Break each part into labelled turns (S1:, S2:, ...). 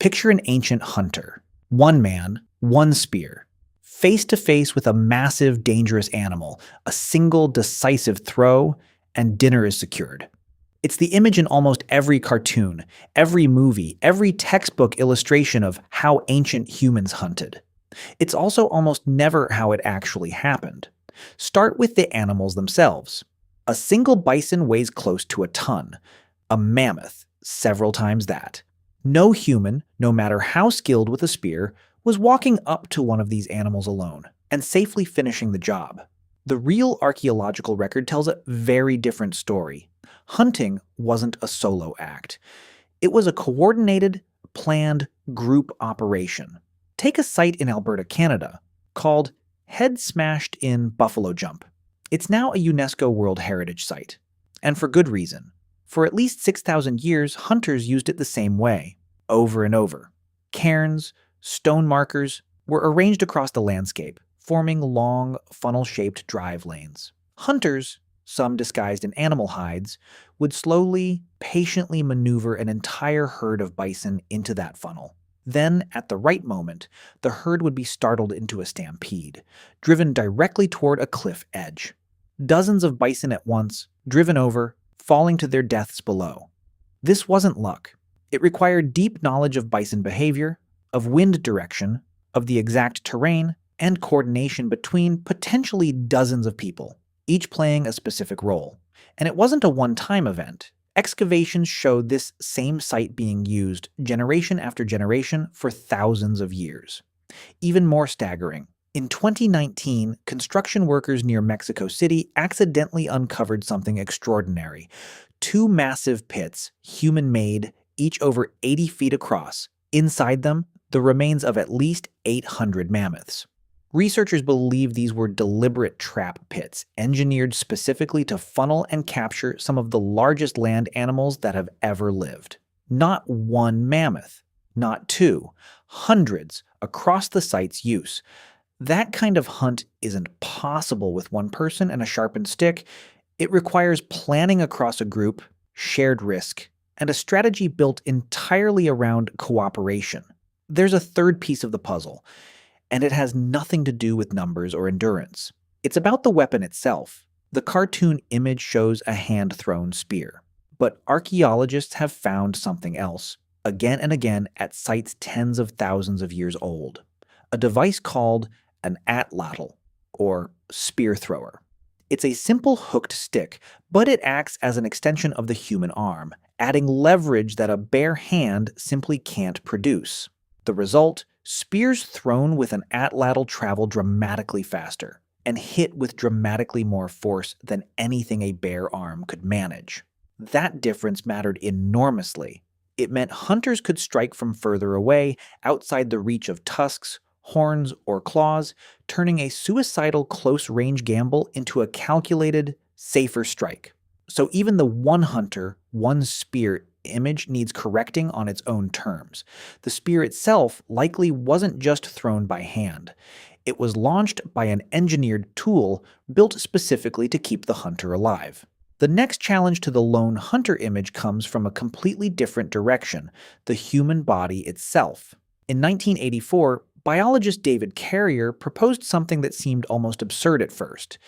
S1: Picture an ancient hunter, one man, one spear, face to face with a massive, dangerous animal, a single decisive throw, and dinner is secured. It's the image in almost every cartoon, every movie, every textbook illustration of how ancient humans hunted. It's also almost never how it actually happened. Start with the animals themselves. A single bison weighs close to a ton, a mammoth several times that. No human, no matter how skilled with a spear, was walking up to one of these animals alone and safely finishing the job. The real archaeological record tells a very different story. Hunting wasn't a solo act. It was a coordinated, planned group operation. Take a site in Alberta, Canada, called Head Smashed in Buffalo Jump. It's now a UNESCO World Heritage Site. And for good reason. For at least 6,000 years, hunters used it the same way, over and over. Cairns, stone markers were arranged across the landscape, forming long, funnel-shaped drive lanes. Hunters, some disguised in animal hides, would slowly, patiently maneuver an entire herd of bison into that funnel. Then, at the right moment, the herd would be startled into a stampede, driven directly toward a cliff edge. Dozens of bison at once, driven over, falling to their deaths below. This wasn't luck. It required deep knowledge of bison behavior, of wind direction, of the exact terrain, and coordination between potentially dozens of people, each playing a specific role. And it wasn't a one-time event. Excavations showed this same site being used generation after generation for thousands of years. Even more staggering, in 2019, construction workers near Mexico City accidentally uncovered something extraordinary. Two massive pits, human-made, each over 80 feet across. Inside them, the remains of at least 800 mammoths. Researchers believe these were deliberate trap pits, engineered specifically to funnel and capture some of the largest land animals that have ever lived. Not one mammoth, not two, hundreds across the site's use. That kind of hunt isn't possible with one person and a sharpened stick. It requires planning across a group, shared risk, and a strategy built entirely around cooperation. There's a third piece of the puzzle, and it has nothing to do with numbers or endurance. It's about the weapon itself. The cartoon image shows a hand-thrown spear. But archaeologists have found something else, again and again at sites tens of thousands of years old. A device called an atlatl, or spear thrower. It's a simple hooked stick, but it acts as an extension of the human arm, adding leverage that a bare hand simply can't produce. The result? Spears thrown with an atlatl travel dramatically faster and hit with dramatically more force than anything a bare arm could manage. That difference mattered enormously. It meant hunters could strike from further away, outside the reach of tusks, horns, or claws, turning a suicidal close-range gamble into a calculated, safer strike. So even the one hunter, one spear image needs correcting on its own terms. The spear itself likely wasn't just thrown by hand. It was launched by an engineered tool built specifically to keep the hunter alive. The next challenge to the lone hunter image comes from a completely different direction, the human body itself. In 1984, biologist David Carrier proposed something that seemed almost absurd at first.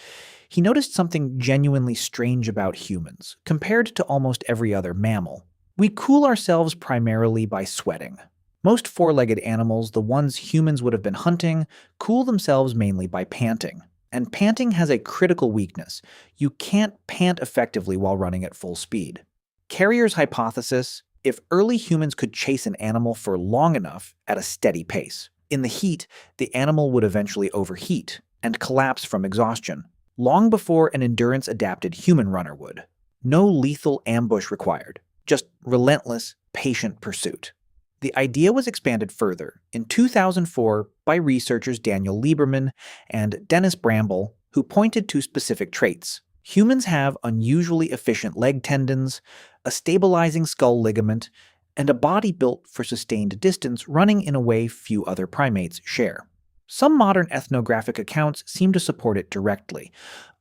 S1: He noticed something genuinely strange about humans, compared to almost every other mammal. We cool ourselves primarily by sweating. Most four-legged animals, the ones humans would have been hunting, cool themselves mainly by panting. And panting has a critical weakness. You can't pant effectively while running at full speed. Carrier's hypothesis: if early humans could chase an animal for long enough at a steady pace, in the heat, the animal would eventually overheat and collapse from exhaustion, long before an endurance-adapted human runner would. No lethal ambush required. Just relentless, patient pursuit. The idea was expanded further in 2004 by researchers Daniel Lieberman and Dennis Bramble, who pointed to specific traits. Humans have unusually efficient leg tendons, a stabilizing skull ligament, and a body built for sustained distance running in a way few other primates share. Some modern ethnographic accounts seem to support it directly.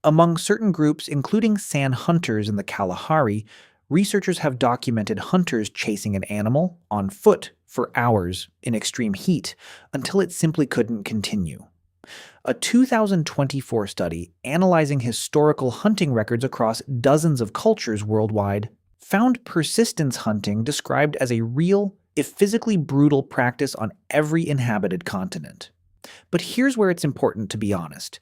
S1: Among certain groups, including San hunters in the Kalahari, researchers have documented hunters chasing an animal on foot for hours in extreme heat until it simply couldn't continue. A 2024 study analyzing historical hunting records across dozens of cultures worldwide found persistence hunting described as a real, if physically brutal, practice on every inhabited continent. But here's where it's important to be honest.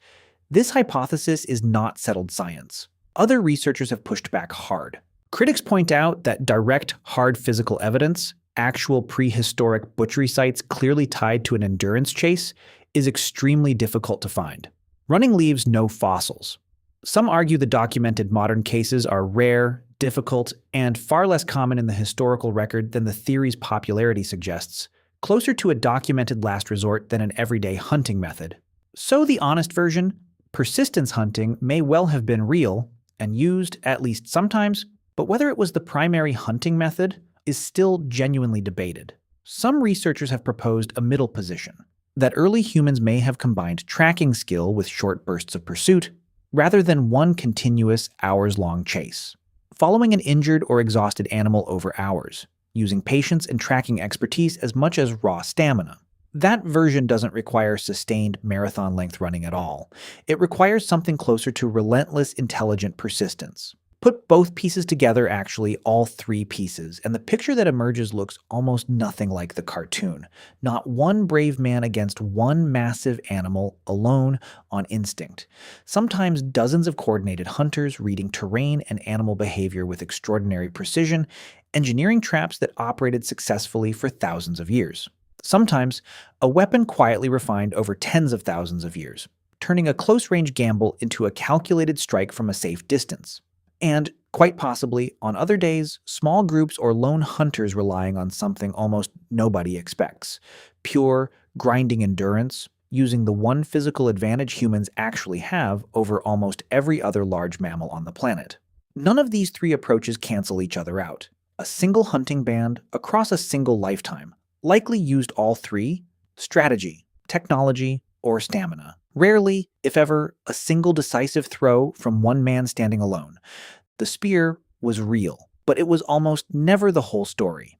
S1: This hypothesis is not settled science. Other researchers have pushed back hard. Critics point out that direct, hard physical evidence, actual prehistoric butchery sites clearly tied to an endurance chase, is extremely difficult to find. Running leaves no fossils. Some argue the documented modern cases are rare, difficult, and far less common in the historical record than the theory's popularity suggests, closer to a documented last resort than an everyday hunting method. So the honest version, persistence hunting may well have been real and used, at least sometimes, but whether it was the primary hunting method is still genuinely debated. Some researchers have proposed a middle position, that early humans may have combined tracking skill with short bursts of pursuit, rather than one continuous hours-long chase, following an injured or exhausted animal over hours, using patience and tracking expertise as much as raw stamina. That version doesn't require sustained marathon-length running at all. It requires something closer to relentless, intelligent persistence. Put both pieces together, actually, all three pieces, and the picture that emerges looks almost nothing like the cartoon. Not one brave man against one massive animal alone on instinct. Sometimes dozens of coordinated hunters reading terrain and animal behavior with extraordinary precision, engineering traps that operated successfully for thousands of years. Sometimes a weapon quietly refined over tens of thousands of years, turning a close-range gamble into a calculated strike from a safe distance. And, quite possibly, on other days, small groups or lone hunters relying on something almost nobody expects. Pure, grinding endurance, using the one physical advantage humans actually have over almost every other large mammal on the planet. None of these three approaches cancel each other out. A single hunting band, across a single lifetime, likely used all three: strategy, technology, or stamina. Rarely, if ever, a single decisive throw from one man standing alone. The spear was real, but it was almost never the whole story.